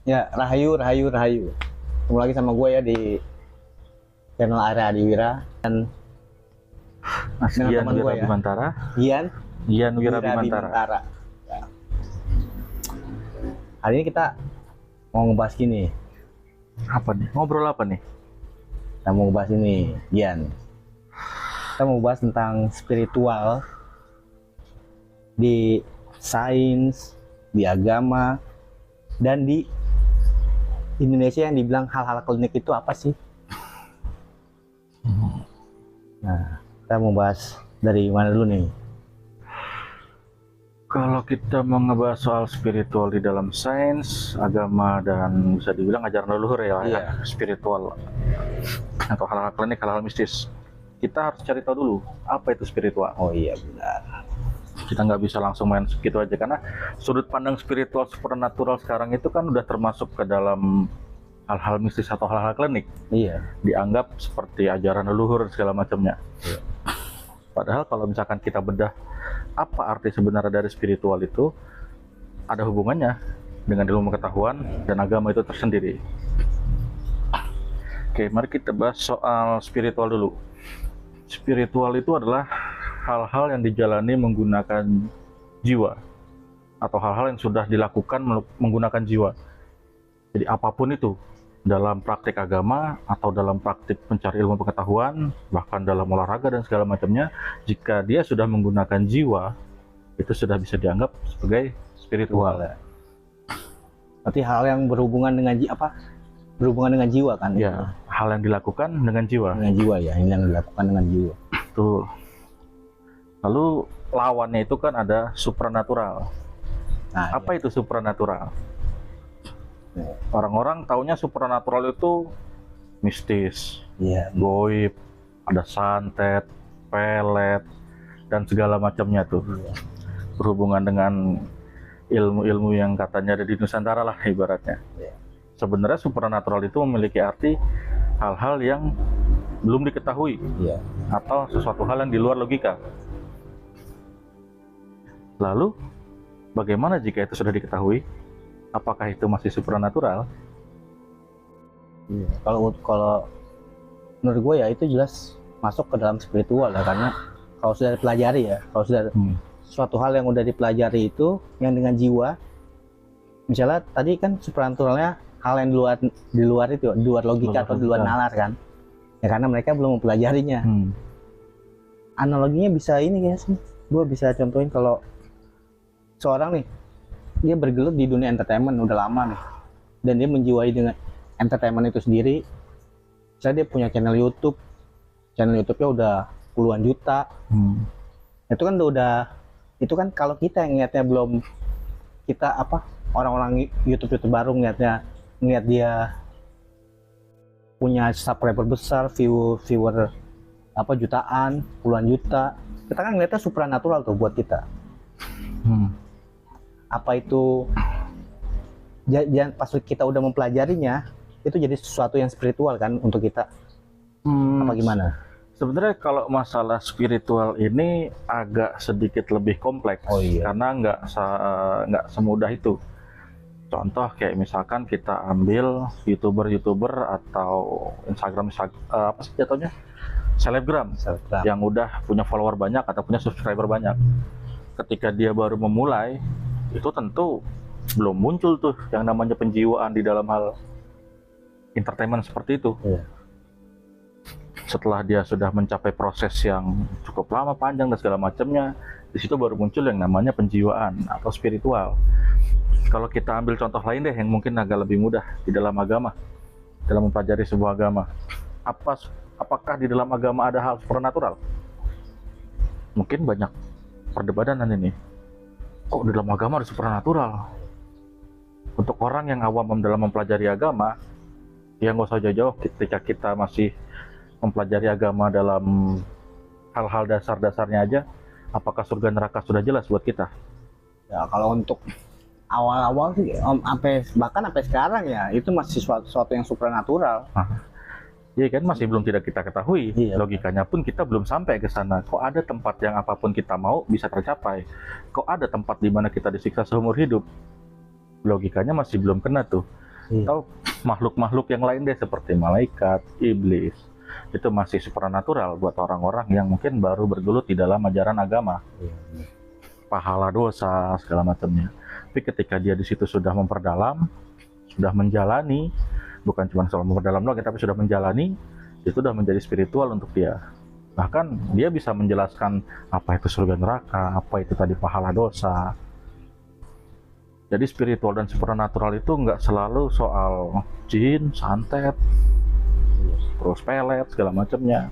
Ya, Rahayu, Rahayu, Rahayu. Ketemu lagi sama gue ya di channel Arya Adiwira dan Mas dengan Gian teman gue Wira ya, Bimantara. Gian Gian Wira Wira Bimantara. Bimantara. Ya. Hari ini kita mau ngebahas gini. Apa nih? Ngobrol apa nih? Kita mau ngebahas ini, Gian. Kita mau bahas tentang spiritual di sains, di agama, dan di Indonesia yang dibilang hal-hal klinik itu apa sih? Nah, kita mau bahas dari mana dulu nih? Kalau kita mau ngebahas soal spiritual di dalam sains, agama, dan bisa dibilang ajaran leluhur ya, Iya. spiritual atau hal-hal klinik, hal-hal mistis, kita harus cari tahu dulu apa itu spiritual. Oh iya benar. Kita nggak bisa langsung main segitu aja, karena sudut pandang spiritual supernatural sekarang itu kan udah termasuk ke dalam hal-hal mistis atau hal-hal klinik, Iya. dianggap seperti ajaran leluhur dan segala macamnya. Iya. Padahal kalau misalkan kita bedah apa arti sebenarnya dari spiritual itu, ada hubungannya dengan ilmu pengetahuan dan agama itu tersendiri. Oke, mari kita bahas soal spiritual dulu. Spiritual itu adalah hal-hal yang dijalani menggunakan jiwa, atau hal-hal yang sudah dilakukan menggunakan jiwa. Jadi apapun itu, dalam praktik agama atau dalam praktik mencari ilmu pengetahuan, bahkan dalam olahraga dan segala macamnya, jika dia sudah menggunakan jiwa, itu sudah bisa dianggap sebagai spiritual. Berarti hal yang berhubungan dengan berhubungan dengan jiwa kan? Ya, hal yang dilakukan dengan jiwa. Dengan jiwa ya, ini yang dilakukan dengan jiwa. Betul. Lalu lawannya itu kan ada supranatural. Nah, Apa itu supranatural? iya. Orang-orang taunya supranatural itu mistis, Iya. goib, ada santet, pelet, dan segala macamnya tuh. Iya. Berhubungan dengan ilmu-ilmu yang katanya ada di Nusantara lah ibaratnya. Iya. Sebenarnya supranatural itu memiliki arti hal-hal yang belum diketahui Iya. atau sesuatu hal yang di luar logika. Lalu, bagaimana jika itu sudah diketahui? Apakah itu masih supranatural? Iya. Kalau menurut gue ya itu jelas masuk ke dalam spiritual ya, karena kalau sudah dipelajari ya, kalau sudah suatu hal yang udah dipelajari itu yang dengan jiwa, misalnya tadi kan supranatural hal yang di luar itu, di luar logika atau di luar nalar kan, ya karena mereka belum mempelajarinya. Analoginya bisa ini ya sih, gue bisa contohin kalau seorang nih, dia bergelut di dunia entertainment udah lama nih, dan dia menjiwai dengan entertainment itu sendiri. Misalnya dia punya channel YouTube-nya udah puluhan juta. Itu kan itu kan kalau kita yang ngeliatnya belum, kita orang-orang YouTube baru ngeliat dia punya subscriber besar, viewer jutaan, puluhan juta, kita kan ngeliatnya supranatural tuh buat kita. Apa itu pas kita udah mempelajarinya itu jadi sesuatu yang spiritual kan untuk kita? Apa gimana? Sebenarnya kalau masalah spiritual ini agak sedikit lebih kompleks. Oh, iya. Karena nggak semudah itu. Contoh kayak misalkan kita ambil youtuber atau Instagram apa sih jatuhnya, selebgram yang udah punya follower banyak atau punya subscriber banyak. Ketika dia baru memulai, itu tentu belum muncul tuh yang namanya penjiwaan di dalam hal entertainment seperti itu. Iya. Setelah dia sudah mencapai proses yang cukup lama, panjang dan segala macamnya, di situ baru muncul yang namanya penjiwaan atau spiritual. Kalau kita ambil contoh lain deh yang mungkin agak lebih mudah di dalam agama, dalam mempelajari sebuah agama, apakah di dalam agama ada hal supernatural? Mungkin banyak perdebatan ini. Kok di dalam agama ada supernatural? Untuk orang yang awam dalam mempelajari agama, ya nggak usah jauh-jauh. Ketika kita masih mempelajari agama dalam hal-hal dasar-dasarnya aja, apakah surga neraka sudah jelas buat kita? Ya kalau untuk awal-awal sih, bahkan sampai sekarang ya itu masih sesuatu yang supranatural. Iya kan, masih belum tidak kita ketahui. Iya. Logikanya pun kita belum sampai ke sana. Kok ada tempat yang apapun kita mau bisa tercapai? Kok ada tempat di mana kita disiksa seumur hidup? Logikanya masih belum kena tuh. Iya. Atau makhluk-makhluk yang lain deh seperti malaikat, iblis. Itu masih supranatural buat orang-orang yang mungkin baru bergelut di dalam ajaran agama. Iya. Pahala dosa segala macamnya. Tapi ketika dia di situ sudah memperdalam, sudah menjalani, bukan cuma soal memperdalam doang, tapi sudah menjalani, itu sudah menjadi spiritual untuk dia. Bahkan dia bisa menjelaskan apa itu surga neraka, apa itu tadi pahala dosa. Jadi spiritual dan supernatural itu nggak selalu soal jin, santet, terus pelet segala macamnya.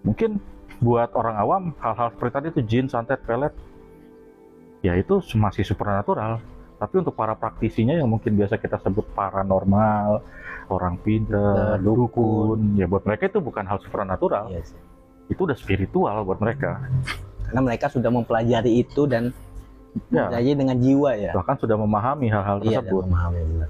Mungkin buat orang awam hal-hal seperti tadi itu jin, santet, pelet, ya itu masih supernatural. Tapi untuk para praktisinya yang mungkin biasa kita sebut paranormal, orang pintar, dukun, ya buat mereka itu bukan hal supernatural. Iya sih. Itu udah spiritual buat mereka. Karena mereka sudah mempelajari itu dan Ya, mempelajari dengan jiwa ya. bahkan sudah memahami hal-hal Iya, dan tersebut. memahami benar.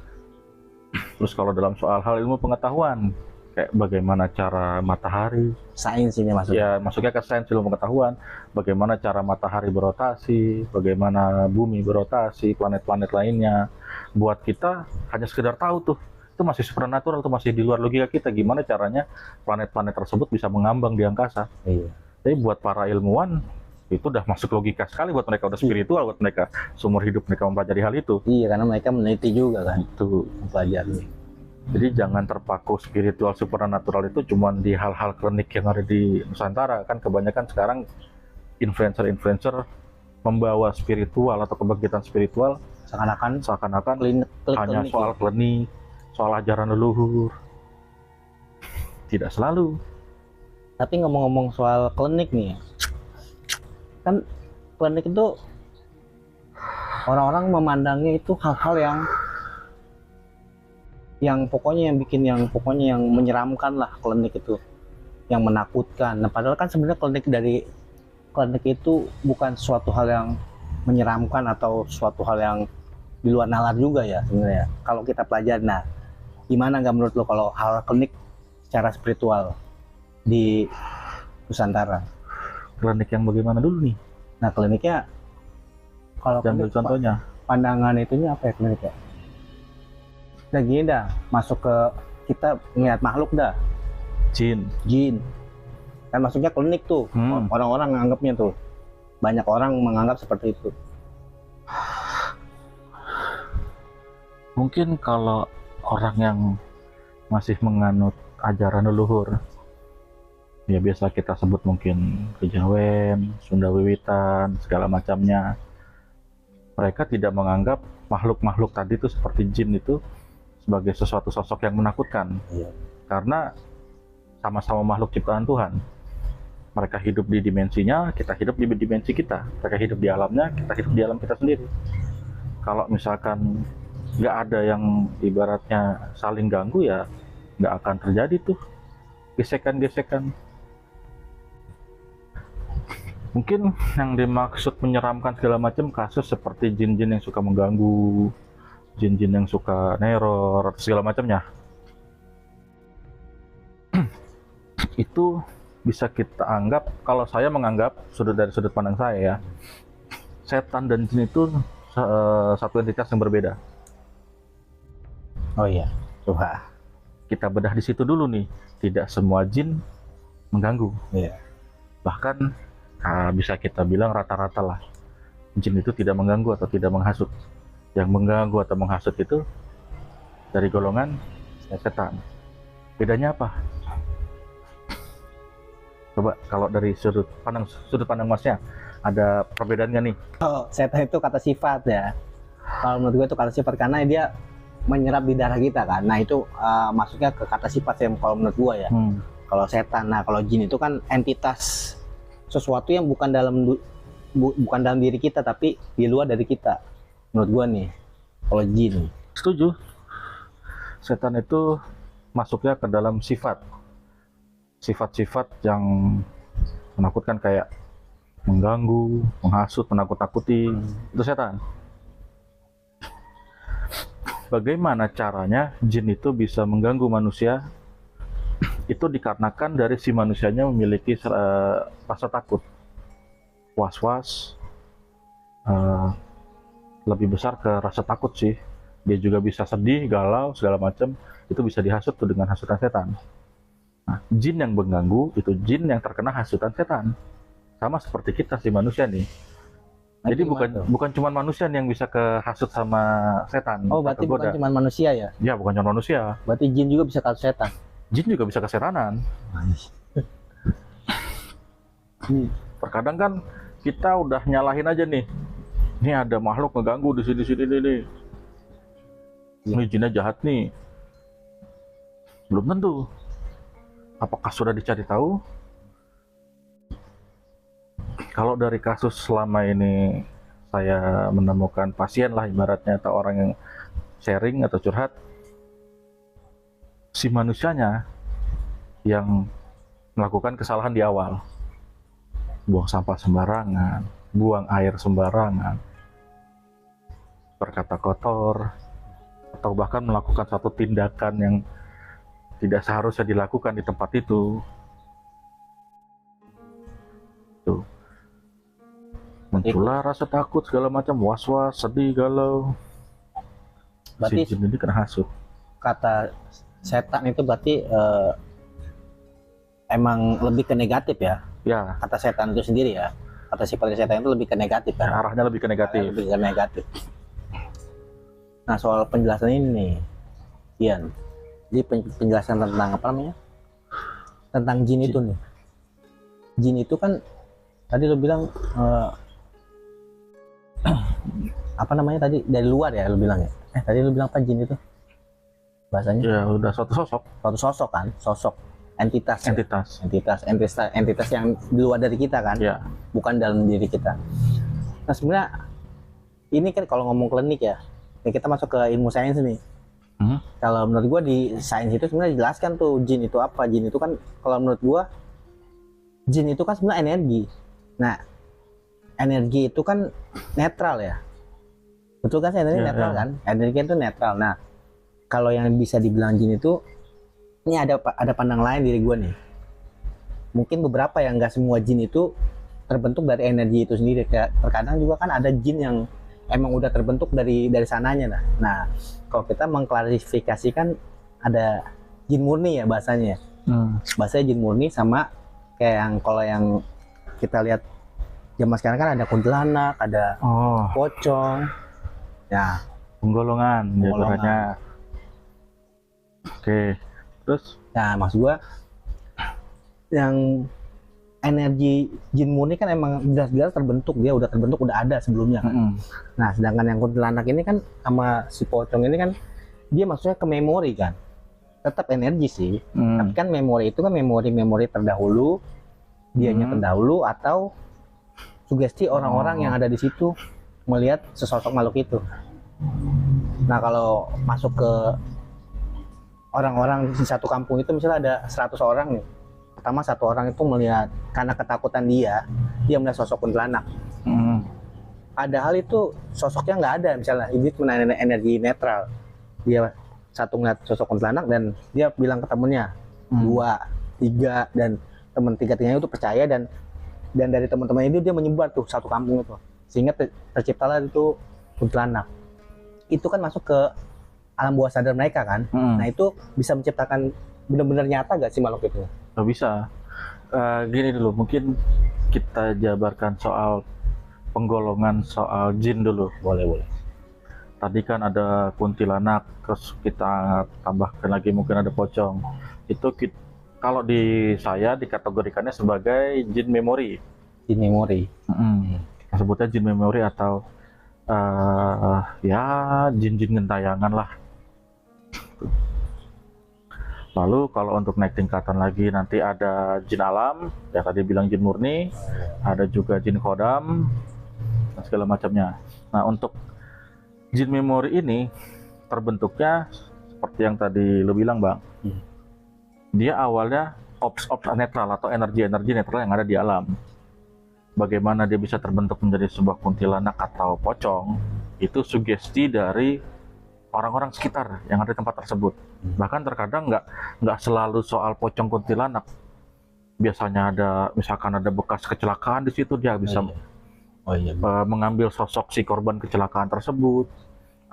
Terus kalau dalam soal hal ilmu pengetahuan, kayak bagaimana cara matahari, Sains ini maksudnya. ya masuknya ke sains ilmu pengetahuan, bagaimana cara matahari berotasi, bagaimana bumi berotasi, planet-planet lainnya. Buat kita hanya sekedar tahu tuh, itu masih supernatural, itu masih di luar logika kita. Gimana caranya planet-planet tersebut bisa mengambang di angkasa. Iya. Tapi buat para ilmuwan, itu udah masuk logika sekali buat mereka, udah spiritual buat mereka. Seumur hidup mereka mempelajari hal itu. Iya, karena mereka meneliti juga kan, Itu. mempelajari. Jadi jangan terpaku spiritual supernatural itu cuma di hal-hal klinik yang ada di Nusantara. Kan kebanyakan sekarang influencer-influencer membawa spiritual atau kebangkitan spiritual Seakan-akan seakan-akan klik hanya klinik soal ya. klinik, soal ajaran leluhur. Tidak selalu. Tapi ngomong-ngomong soal klinik nih, kan klinik itu orang-orang memandangnya itu hal-hal yang pokoknya yang menyeramkan lah, klinik itu yang menakutkan. Nah, padahal kan sebenarnya klinik itu bukan suatu hal yang menyeramkan atau suatu hal yang di luar nalar juga ya sebenarnya kalau kita pelajari. Nah, gimana nggak menurut lo kalau hal klinik secara spiritual di Nusantara? Klinik yang bagaimana dulu nih? Nah, kliniknya kalau Ambil klinik, contohnya. pandangan itunya apa ya klinik ya? Nah, gini dah, masuk ke kita melihat makhluk dah, Jin. kan masuknya klinik tuh. Orang-orang nganggapnya tuh, banyak orang menganggap seperti itu. Mungkin kalau orang yang masih menganut ajaran leluhur, ya biasa kita sebut mungkin kejawen, Sunda Wiwitan, segala macamnya. Mereka tidak menganggap makhluk-makhluk tadi itu seperti jin itu sebagai sesuatu sosok yang menakutkan. Iya. Karena sama-sama makhluk ciptaan Tuhan. Mereka hidup di dimensinya, kita hidup di dimensi kita. Mereka hidup di alamnya, kita hidup di alam kita sendiri. Kalau misalkan nggak ada yang ibaratnya saling ganggu, ya nggak akan terjadi tuh gesekan-gesekan. Mungkin yang dimaksud menyeramkan segala macam kasus seperti jin-jin yang suka mengganggu, jin-jin yang suka neror atau segala macamnya. Itu bisa kita anggap, kalau saya menganggap dari sudut pandang saya ya, setan dan jin itu satu entitas yang berbeda. Oh iya, coba. Kita bedah di situ dulu nih. Tidak semua jin mengganggu. Iya. Bahkan bisa kita bilang rata-rata lah, jin itu tidak mengganggu atau tidak menghasut. Yang mengganggu atau menghasut itu dari golongan setan. Bedanya apa? Coba kalau dari sudut pandang masnya, ada perbedaannya nih? Oh, setan itu kata sifat ya. Kalau menurut gue itu kata sifat karena dia menyerap di darah kita kan. Nah itu masuknya ke kata sifat ya kalau menurut gue ya. Kalau setan, nah kalau jin itu kan entitas, sesuatu yang bukan dalam diri kita tapi di luar dari kita. Menurut gue nih, kalau jin. Setuju. Setan itu masuknya ke dalam sifat-sifat yang menakutkan, kayak mengganggu, menghasut, menakut-nakuti. Itu setan. Bagaimana caranya jin itu bisa mengganggu manusia? Itu dikarenakan dari si manusianya memiliki rasa takut, was-was, lebih besar ke rasa takut sih. dia juga bisa sedih, galau, segala macam, itu bisa dihasut tuh dengan hasutan setan. Nah, jin yang mengganggu itu jin yang terkena hasutan setan. Sama seperti kita si manusia nih. Nah, Jadi itu bukan gimana tuh? bukan cuma manusia nih yang bisa kehasut sama setan Oh, atau berarti bukan tergoda. cuma manusia ya? Ya, bukan cuma manusia. Berarti jin juga bisa kasus setan. Jin juga bisa kesetanan. Terkadang kan kita udah nyalahin aja nih. Ini ada makhluk ngeganggu di sini nih. Iya. Ini jinnya jahat nih. Belum tentu. Apakah sudah dicari tahu? Kalau dari kasus selama ini saya menemukan pasien lah ibaratnya atau orang yang sharing atau curhat, si manusianya yang melakukan kesalahan di awal, buang sampah sembarangan, buang air sembarangan, berkata kotor, atau bahkan melakukan satu tindakan yang tidak seharusnya dilakukan di tempat itu. Tuh. Muncullah rasa takut segala macam, was-was, sedih, galau. Berarti Si jin ini kena hasut. kata setan itu berarti emang lebih ke negatif ya? Ya, Kata setan itu sendiri ya? Kata sifat setan itu lebih ke negatif kan? arahnya lebih ke negatif. Lebih ke negatif. Nah, soal penjelasan ini nih, Ian. Jadi penjelasan tentang apa namanya? Tentang jin itu nih. Jin itu kan tadi lo bilang apa namanya tadi dari luar ya lo bilang ya? Tadi lo bilang apa jin itu? Bahasanya? Ya, udah suatu sosok, Suatu sosok kan? Sosok entitas. Ya? entitas. Entitas yang di luar dari kita kan? Ya, Bukan dalam diri kita. Nah, sebenarnya ini kan kalau ngomong klinik ya, ini kita masuk ke ilmu sains nih. Kalau menurut gua di sains itu sebenarnya dijelaskan tuh jin itu apa. Jin itu kan kalau menurut gua jin itu kan sebenarnya energi. Nah, energi itu kan netral ya. Betul kan, energi Ya, netral ya. kan? Energi itu netral. Nah, kalau yang bisa dibilang jin itu, ini ada pandang lain diri gua nih. Mungkin beberapa yang nggak semua jin itu terbentuk dari energi itu sendiri. Kayak terkadang juga kan ada jin yang emang udah terbentuk dari sananya. Nah, kalau kita mengklarifikasikan ada jin murni ya bahasanya. Bahasanya jin murni sama kayak yang kalau yang kita lihat zaman sekarang kan ada kuntilanak, ada Oh, pocong. Ya, penggolongan, ya Penggolongan. ibaratnya. Oke, terus nah maksud gua yang energi jin murni kan emang jelas-jelas terbentuk, dia udah terbentuk, udah ada sebelumnya kan. Nah, sedangkan yang kuntilanak ini kan sama si pocong ini kan dia maksudnya ke memori kan. Tetap energi sih. Tapi kan memori itu kan memori terdahulu, dianya terdahulu atau sugesti orang-orang yang ada di situ melihat sesosok makhluk itu. Nah, kalau masuk ke orang-orang di satu kampung itu misalnya ada 100 orang nih. Pertama satu orang itu melihat karena ketakutan dia melihat sosok kuntilanak. Padahal itu sosoknya nggak ada, misalnya ini cuma energi netral. Dia satu ngeliat sosok kuntilanak dan dia bilang ke temennya 2, 3 dan temen 3-tiganya itu percaya dan dari teman-teman itu dia menyebar tuh satu kampung itu sehingga terciptalah itu kuntilanak. Itu kan masuk ke alam bawah sadar mereka kan. Nah, itu bisa menciptakan benar-benar nyata gak sih makhluk itu? Nggak bisa. Gini dulu, mungkin kita jabarkan soal penggolongan soal jin dulu. Boleh. Tadi kan ada kuntilanak, terus kita tambahkan lagi mungkin ada pocong. Itu kalau di saya dikategorikannya sebagai jin memori. Jin memori. Sebutnya jin memori atau ya jin-jin gentayangan lah. Lalu kalau untuk naik tingkatan lagi nanti ada jin alam, yang tadi bilang jin murni, ada juga jin kodam, dan segala macamnya. Nah, untuk jin memori ini terbentuknya seperti yang tadi lo bilang, Bang. Dia awalnya ops netral atau energi-energi netral yang ada di alam. Bagaimana dia bisa terbentuk menjadi sebuah kuntilanak atau pocong, itu sugesti dari orang-orang sekitar yang ada di tempat tersebut. Bahkan terkadang nggak selalu soal pocong kuntilanak. Biasanya misalkan ada bekas kecelakaan di situ, dia bisa mengambil sosok si korban kecelakaan tersebut,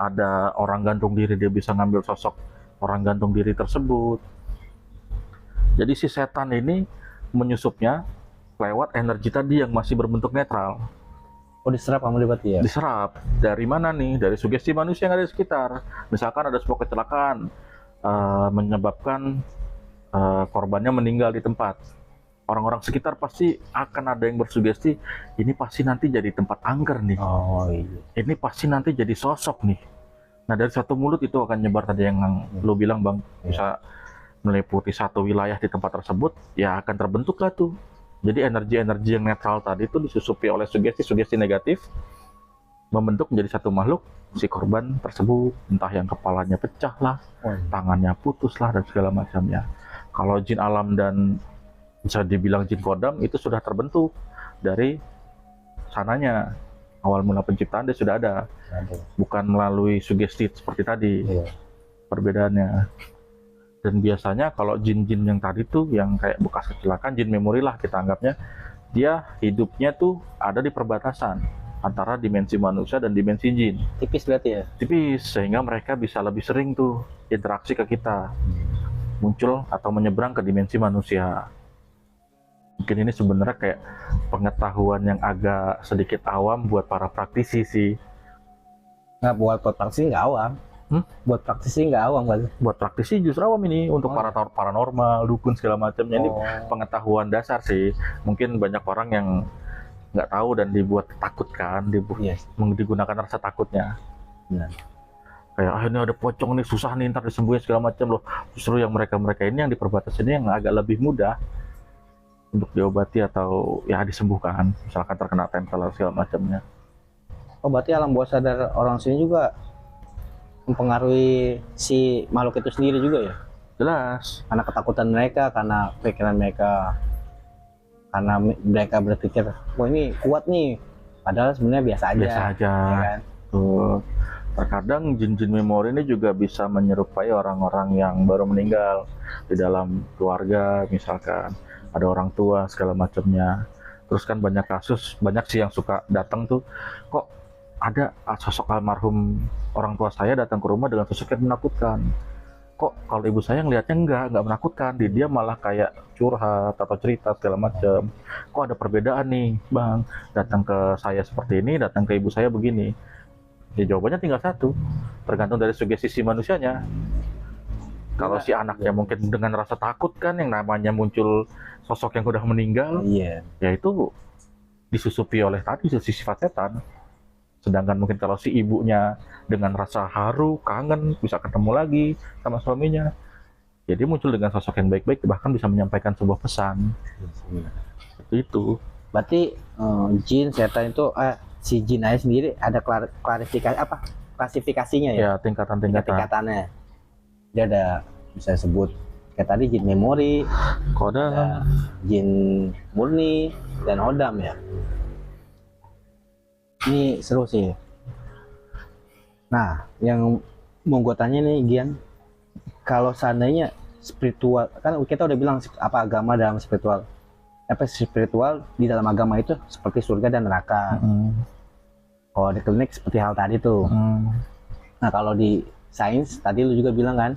ada orang gantung diri, dia bisa ngambil sosok orang gantung diri tersebut. Jadi si setan ini menyusupnya lewat energi tadi yang masih berbentuk netral. Oh, diserap sama dia berarti ya? Diserap dari mana nih? Dari sugesti manusia yang ada di sekitar. Misalkan ada sebuah kecelakaan menyebabkan korbannya meninggal di tempat. Orang-orang sekitar pasti akan ada yang bersugesti, ini pasti nanti jadi tempat angker nih. Oh iya. Ini pasti nanti jadi sosok nih. Nah, dari satu mulut itu akan nyebar tadi yang lo bilang, Bang. Bisa meliputi satu wilayah di tempat tersebut, ya akan terbentuklah tuh. Jadi energi-energi yang netral tadi itu disusupi oleh sugesti-sugesti negatif, membentuk menjadi satu makhluk, si korban tersebut, entah yang kepalanya pecah lah, tangannya putus lah, dan segala macamnya. Kalau jin alam dan bisa dibilang jin kodam itu sudah terbentuk dari sananya. Awal mula penciptaan dia sudah ada, bukan melalui sugesti seperti tadi. Perbedaannya. Dan biasanya kalau jin-jin yang tadi tuh yang kayak bekas kecelakaan, jin memori lah kita anggapnya, dia hidupnya tuh ada di perbatasan antara dimensi manusia dan dimensi jin. Tipis berarti ya? Tipis, sehingga mereka bisa lebih sering tuh interaksi ke kita, muncul atau menyeberang ke dimensi manusia. Mungkin ini sebenarnya kayak pengetahuan yang agak sedikit awam buat para praktisi sih. Nggak, buat praktisi nggak awam. Buat praktisi nggak awam kan? Buat praktisi justru awam ini, untuk para paranormal, dukun segala macamnya. Ini pengetahuan dasar sih. Mungkin banyak orang yang nggak tahu dan dibuat takut kan, digunakan rasa takutnya. Kayak ini ada pocong nih, susah nih ntar disembuhin segala macam loh. Justru yang mereka ini yang di perbatasan ini yang agak lebih mudah untuk diobati atau ya disembuhkan, misalkan terkena tempel atau segala macamnya. Oh, berarti alam bawah sadar orang sini juga mempengaruhi si makhluk itu sendiri juga ya? Jelas. Karena ketakutan mereka, karena pikiran mereka, karena mereka berpikir, wah ini kuat nih, padahal sebenarnya biasa aja. Biasa aja. Ya kan? Tuh. Terkadang jin-jin memori ini juga bisa menyerupai orang-orang yang baru meninggal di dalam keluarga, misalkan ada orang tua segala macamnya. Terus kan banyak kasus, banyak sih yang suka datang tuh, kok ada sosok almarhum orang tua saya datang ke rumah dengan sosok yang menakutkan. Kok kalau ibu saya ngelihatnya enggak menakutkan, dia malah kayak curhat atau cerita segala macam. Kok ada perbedaan nih, Bang? Datang ke saya seperti ini, datang ke ibu saya begini. Ya jawabannya tinggal satu, tergantung dari sugesti si manusianya. Kalau si anaknya mungkin dengan rasa takut kan, yang namanya muncul sosok yang udah meninggal, ya itu disusupi oleh tadi sifat setan. Sedangkan mungkin kalau si ibunya dengan rasa haru, kangen, bisa ketemu lagi sama suaminya, jadi muncul dengan sosok yang baik-baik, bahkan bisa menyampaikan sebuah pesan. Itu. Berarti jin, setan itu, si jin aja sendiri ada klarifikasi apa? Klasifikasinya ya? Ya, tingkatannya. Dia ada, bisa sebut kayak tadi jin memori, kodam, jin murni, dan hodam ya. Ini seru sih. Nah, yang mau gue tanya nih Gian, kalau seandainya spiritual, kan kita udah bilang apa agama dalam spiritual, apa spiritual di dalam agama itu seperti surga dan neraka. Kalau di klinik seperti hal tadi tuh. Nah, kalau di sains tadi lu juga bilang kan,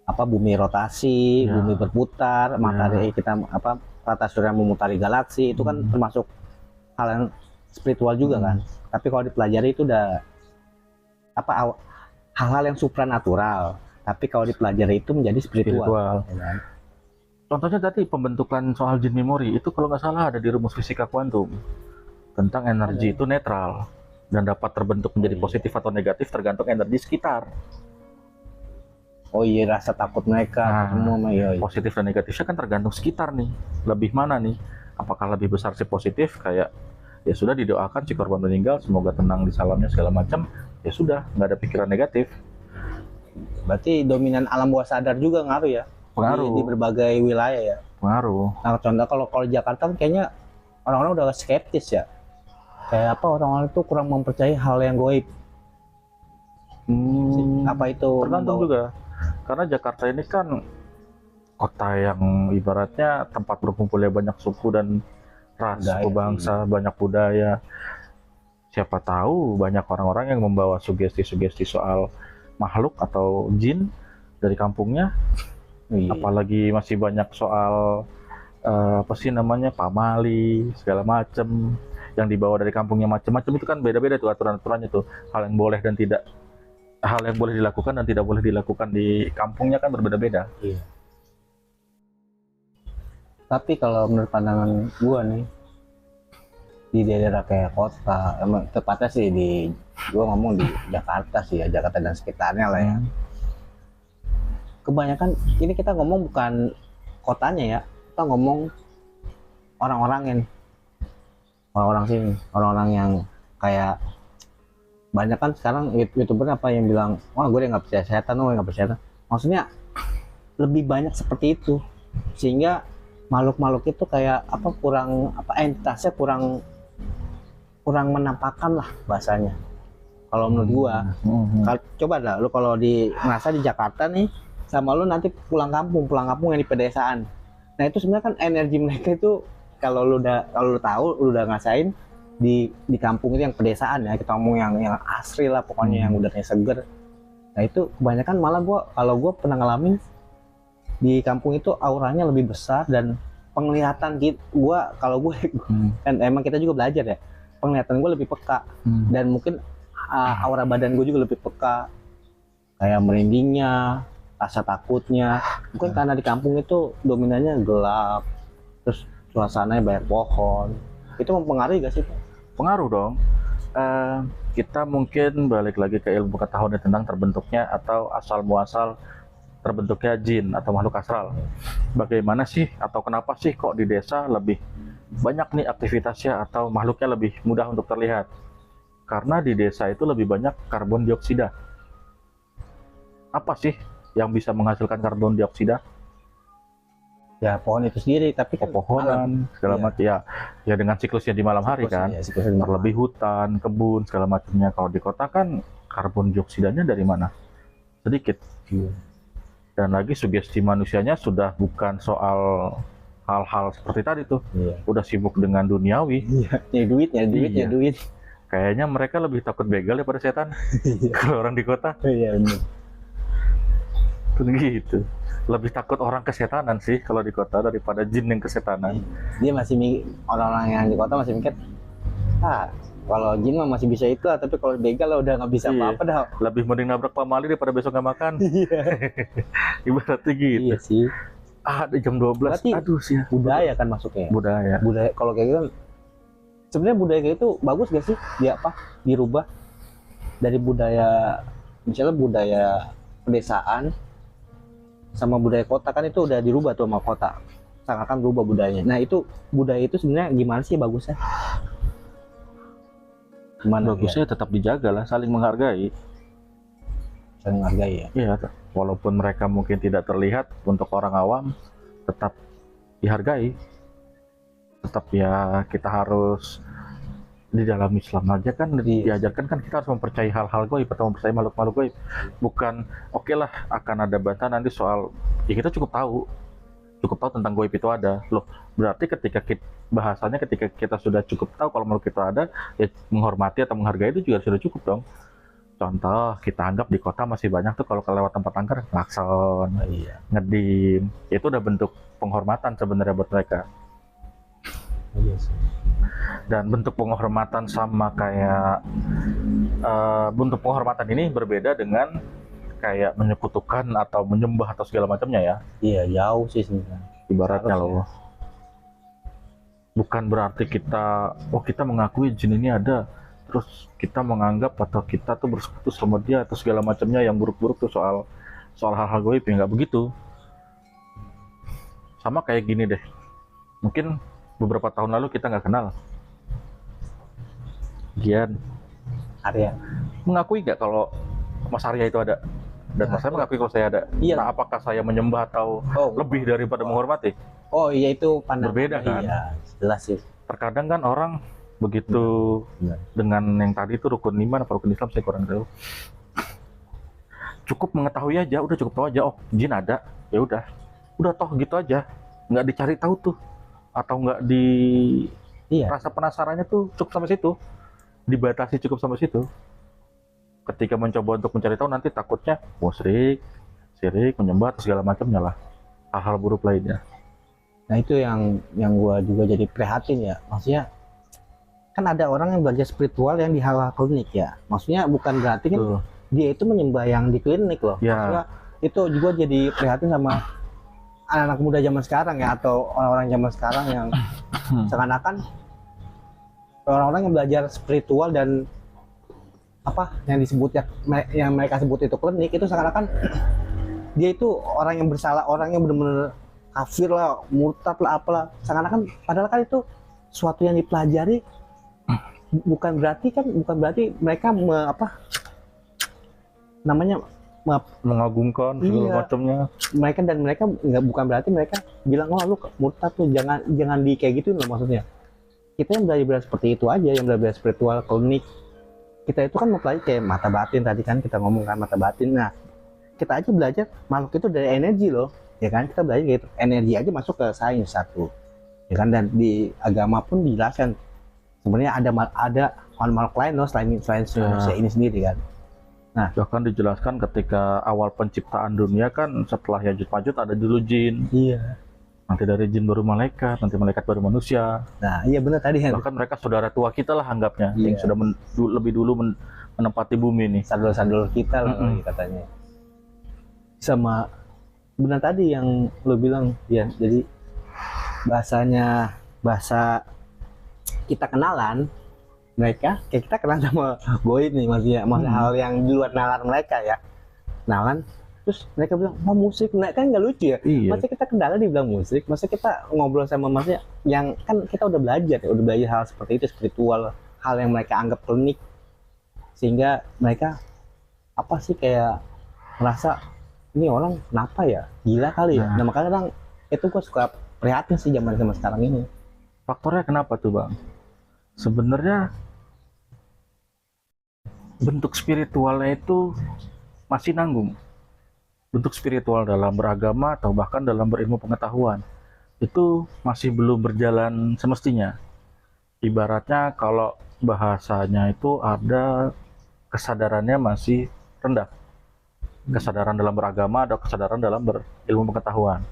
apa bumi rotasi, bumi berputar, matahari kita apa tata surya memutari galaksi, itu kan termasuk hal yang spiritual juga kan. Tapi kalau dipelajari itu udah apa hal-hal yang supranatural, tapi kalau dipelajari itu menjadi spiritual. Ya kan? Contohnya tadi pembentukan soal jin memori itu kalau nggak salah ada di rumus fisika kuantum tentang energi itu netral dan dapat terbentuk menjadi positif atau negatif tergantung energi sekitar. Oh iya, rasa takut mereka semua positif dan negatifnya kan tergantung sekitar nih, lebih mana nih, apakah lebih besar si positif, kayak ya sudah didoakan si korban meninggal semoga tenang di salamnya segala macam, ya sudah nggak ada pikiran negatif. Berarti dominan alam bawah sadar juga ngaruh ya? Pengaruh di berbagai wilayah ya. Pengaruh. Nah, contoh kalau Jakarta kan kayaknya orang-orang udah skeptis ya. Kayak apa, orang-orang itu kurang mempercayai hal yang goib. Apa itu? Tergantung juga. Karena Jakarta ini kan kota yang ibaratnya tempat berkumpulnya banyak suku dan ras, suku bangsa, banyak budaya. Siapa tahu banyak orang-orang yang membawa sugesti-sugesti soal makhluk atau jin dari kampungnya. Iya. Apalagi masih banyak soal apa sih namanya, pamali segala macem yang dibawa dari kampungnya, macam-macam itu kan beda-beda tuh aturan-aturannya tuh, hal yang boleh dan tidak, hal yang boleh dilakukan dan tidak boleh dilakukan di kampungnya kan berbeda-beda. Iya. Tapi kalau menurut pandangan gua nih, di daerah kayak kota, emang tepatnya sih gua ngomong di Jakarta sih ya, Jakarta dan sekitarnya lah ya. Kebanyakan ini kita ngomong bukan kotanya ya, kita ngomong orang-orangnya nih, orang-orang sini, orang-orang yang kayak banyak kan sekarang youtuber apa yang bilang, wah gue nggak percaya setan, gue nggak percaya setan. Maksudnya lebih banyak seperti itu, sehingga makhluk-makhluk itu kayak apa, kurang apa, entitasnya kurang menampakkan lah bahasanya. Kalau menurut gua, coba dah lu kalau ngerasa di Jakarta nih, sama lu nanti pulang kampung yang di pedesaan. Nah itu sebenarnya kan energi mereka itu, kalau lu tahu, lu udah ngerasain di kampung itu yang pedesaan ya, kita ngomong yang asri lah pokoknya, yang udaranya seger. Nah itu kebanyakan malah kalau gua pernah ngalamin di kampung itu auranya lebih besar, dan penglihatan kalau gue kan emang kita juga belajar ya, penglihatan gue lebih peka, dan mungkin aura badan gue juga lebih peka, kayak merindingnya, rasa takutnya, mungkin karena di kampung itu dominannya gelap, terus suasananya banyak pohon. Itu mempengaruhi gak sih Pak? Pengaruh dong. Kita mungkin balik lagi ke ilmu pengetahuan tentang terbentuknya atau asal muasal terbentuknya jin atau makhluk astral. Bagaimana sih atau kenapa sih kok di desa lebih banyak nih aktivitasnya atau makhluknya lebih mudah untuk terlihat? Karena di desa itu lebih banyak karbon dioksida. Apa sih yang bisa menghasilkan karbon dioksida? Ya pohon itu sendiri, tapi kan pepohonan segala macam ya dengan siklusnya di malam hari kan, terlebih hutan, kebun segala macamnya. Kalau di kota kan karbon dioksidanya dari mana? Sedikit. Dan lagi sugesti manusianya sudah bukan soal hal-hal seperti tadi tuh, udah sibuk dengan duniawi, duit. Kayaknya mereka lebih takut begal daripada setan. Kalau orang di kota. Iya benar. Gitu. Lebih takut orang kesetanan sih kalau di kota daripada jin yang kesetanan. Dia masih orang-orang yang di kota masih mikir, kalau jin mah masih bisa itu lah, tapi kalau begal lah udah nggak bisa apa-apa dah. Lebih mending nabrak pamali daripada besok nggak makan. Ibaratnya gitu. Iya sih. Ada jam 12. Berarti aduh sih. Budaya kan masuknya. Budaya. Kalau kayak gitu kan, sebenarnya budaya kayak itu bagus gak sih? Dirubah dari budaya, misalnya budaya pedesaan sama budaya kota kan itu udah dirubah tuh sama kota. Sangatkan berubah budayanya. Nah itu budaya itu sebenarnya gimana sih bagusnya? Bagusnya tetap dijaga lah, saling menghargai ya. Iya, walaupun mereka mungkin tidak terlihat untuk orang awam, tetap dihargai. Tetap ya, kita harus di dalam Islam aja kan diajarkan kan kita harus mempercayai hal-hal gaib atau mempercayai makhluk-makhluk gaib. Bukan oke lah akan ada bantahan nanti soal, ya kita cukup tahu tentang gaib itu ada loh. Berarti ketika kita sudah cukup tahu kalau makhluk itu ada, ya menghormati atau menghargai itu juga sudah cukup dong. Contoh, kita anggap di kota masih banyak tuh kalau lewat tempat angker klakson, ngedim, itu udah bentuk penghormatan sebenarnya buat mereka. Dan bentuk penghormatan sama kayak bentuk penghormatan ini berbeda dengan kayak menyekutukan atau menyembah atau segala macamnya ya. Iya, jauh sih sebenarnya. Ibaratnya loh. Bukan berarti kita mengakui jin ini ada, terus kita menganggap atau kita tuh bersekutu sama dia atau segala macamnya yang buruk-buruk tuh soal hal-hal gaib, ya nggak begitu. Sama kayak gini deh. Mungkin beberapa tahun lalu kita nggak kenal. Gian Arya mengakui nggak kalau Mas Arya itu ada? Dan Mas Arya mengakui kalau saya ada. Iya. Nah, apakah saya menyembah atau lebih daripada menghormati? Oh iya, itu pandangan berbeda kan? Iya, jelas sih. Terkadang kan orang begitu dengan yang tadi itu rukun iman atau rukun Islam, saya kurang tahu. Cukup mengetahui aja, udah cukup tahu aja, oh jin ada, ya udah toh gitu aja, nggak dicari tahu tuh, atau nggak rasa penasarannya tuh cukup sampai situ. dibatasi cukup sampai situ. Ketika mencoba untuk mencari tahu, nanti takutnya musyrik, syirik, menyembah atau segala macamnya lah, hal-hal buruk lainnya. Nah itu yang gua juga jadi prihatin ya, maksudnya kan ada orang yang belajar spiritual yang di hal-hal klinik ya, maksudnya bukan berarti kan Tuh. dia itu menyembah yang di klinik loh. Ya. Maksudnya itu juga jadi prihatin sama anak-anak muda zaman sekarang ya, atau orang-orang zaman sekarang yang seakan-akan orang-orang yang belajar spiritual dan apa yang disebutnya yang mereka sebut itu klinik, itu seakan-akan dia itu orang yang bersalah, orang yang benar-benar kafir lah, murtad lah, apalah, seakan-akan padahal kan itu suatu yang dipelajari, bukan berarti mereka Mengagungkan segala Iya. macamnya. mereka bukan berarti mereka bilang oh lu murtad tuh, jangan di kayak gitu loh. Maksudnya kita yang belajar seperti itu aja, yang belajar spiritual klinik, kita itu kan mempelajari kayak mata batin, tadi kan kita ngomong kan mata batin. Nah kita aja belajar makhluk itu dari energi loh, ya kan, kita belajar gitu, energi aja masuk ke sains satu, ya kan, dan di agama pun dijelaskan sebenarnya ada makhluk lain loh selain manusia ini sendiri kan. Nah, Bahkan dijelaskan ketika awal penciptaan dunia kan, setelah Yajuj Majuj ada dulu jin, iya. nanti dari jin baru malaikat, nanti malaikat baru manusia. Nah, iya benar tadi kan. Bahkan mereka saudara tua kita lah anggapnya, Iya. yang sudah lebih dulu menempati bumi nih. Sadul-sadul kita lah katanya. Sama benar tadi yang lo bilang ya, jadi bahasa kita kenalan, mereka kayak kita kenal sama Goib nih, maksudnya hal yang di luar nalar mereka ya, kenalan terus mereka bilang mau musik, nah kan nggak lucu ya. Iya. Masa kita kenalan dibilang musik, masa kita ngobrol sama maksudnya yang kan kita udah belajar hal seperti itu, spiritual, hal yang mereka anggap klinik, sehingga mereka apa sih kayak merasa ini orang kenapa ya, gila kali ya. Nah makanya kadang itu gue suka prihatin sih zaman sekarang ini. Faktornya kenapa tuh Bang? Sebenarnya bentuk spiritualnya itu masih nanggung. Bentuk spiritual dalam beragama atau bahkan dalam berilmu pengetahuan itu masih belum berjalan semestinya. Ibaratnya kalau bahasanya itu ada kesadarannya masih rendah. Kesadaran dalam beragama atau kesadaran dalam berilmu pengetahuan.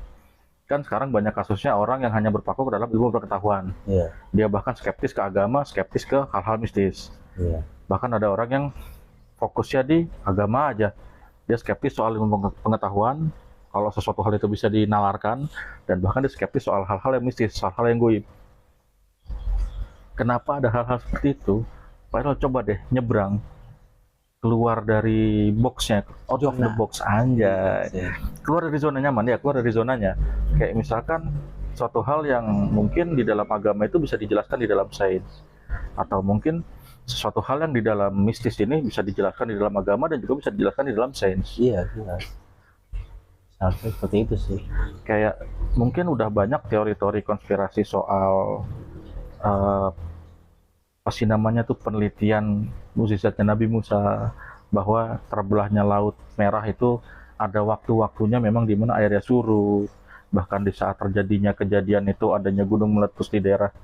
Kan sekarang banyak kasusnya orang yang hanya berpaku ke dalam ilmu pengetahuan. Iya. Dia bahkan skeptis ke agama, skeptis ke hal-hal mistis. Iya. Bahkan ada orang yang fokusnya di agama aja. Dia skeptis soal ilmu pengetahuan, kalau sesuatu hal itu bisa dinalarkan, dan bahkan dia skeptis soal hal-hal yang mistis, hal-hal yang goib. Kenapa ada hal-hal seperti itu? Padahal coba deh nyebrang, keluar dari boxnya, out of the box, anjay. Keluar dari zona nyaman ya, keluar dari zonanya. Kayak misalkan suatu hal yang mungkin di dalam agama itu bisa dijelaskan di dalam sains, atau mungkin sesuatu hal yang di dalam mistis ini bisa dijelaskan di dalam agama dan juga bisa dijelaskan di dalam sains. Iya, jelas. Harusnya seperti itu sih. Kayak mungkin udah banyak teori-teori konspirasi soal apa sih namanya tuh, penelitian mukjizatnya Nabi Musa, bahwa terbelahnya Laut Merah itu ada waktu-waktunya memang di mana airnya surut. Bahkan di saat terjadinya kejadian itu adanya gunung meletus di daerah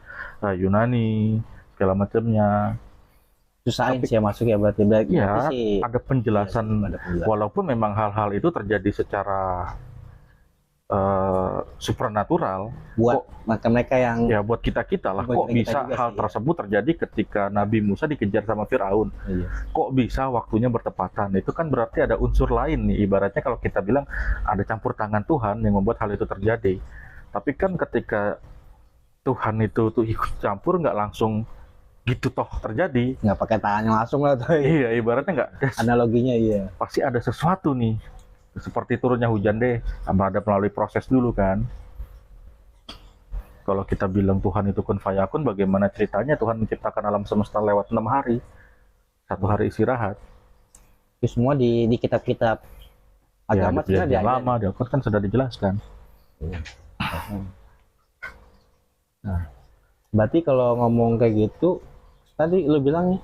Yunani, segala macamnya. Itu sains ya masuk ya berarti. Iya, sih ada penjelasan, ada penjelasan. walaupun memang hal-hal itu terjadi secara supernatural buat mereka yang ya, buat kita lah, buat kok kita bisa juga hal sih, tersebut terjadi ketika Nabi Musa dikejar sama Firaun. iya. Kok bisa waktunya bertepatan? Itu kan berarti ada unsur lain nih, ibaratnya kalau kita bilang ada campur tangan Tuhan yang membuat hal itu terjadi. Tapi kan ketika Tuhan itu tuh ikut campur, nggak langsung gitu toh terjadi. Nggak pakai tangannya langsung lah tuh. Iya, ibaratnya nggak, Analoginya iya. pasti ada sesuatu nih, seperti turunnya hujan deh, ada melalui proses dulu kan. Kalau kita bilang Tuhan itu kun fayakun, bagaimana ceritanya Tuhan menciptakan alam semesta lewat 6 hari, 1 hari istirahat? Itu semua di kitab-kitab agama ya, sudah lama di Al-Quran kan sudah dijelaskan. Nah, berarti kalau ngomong kayak gitu, tadi lu bilang nih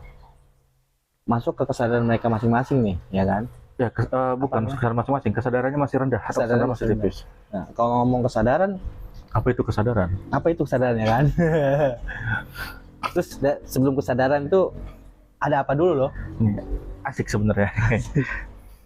masuk ke kesadaran mereka masing-masing nih, ya kan? Ya, bukan kesadaran masing-masing, kesadarannya masih rendah, atau Kesadaran kesadaran masih masih tipis. Nah, kalau ngomong kesadaran, Apa itu kesadaran? apa itu kesadaran ya kan? Terus sebelum kesadaran itu ada apa dulu loh. Ini asik sebenarnya.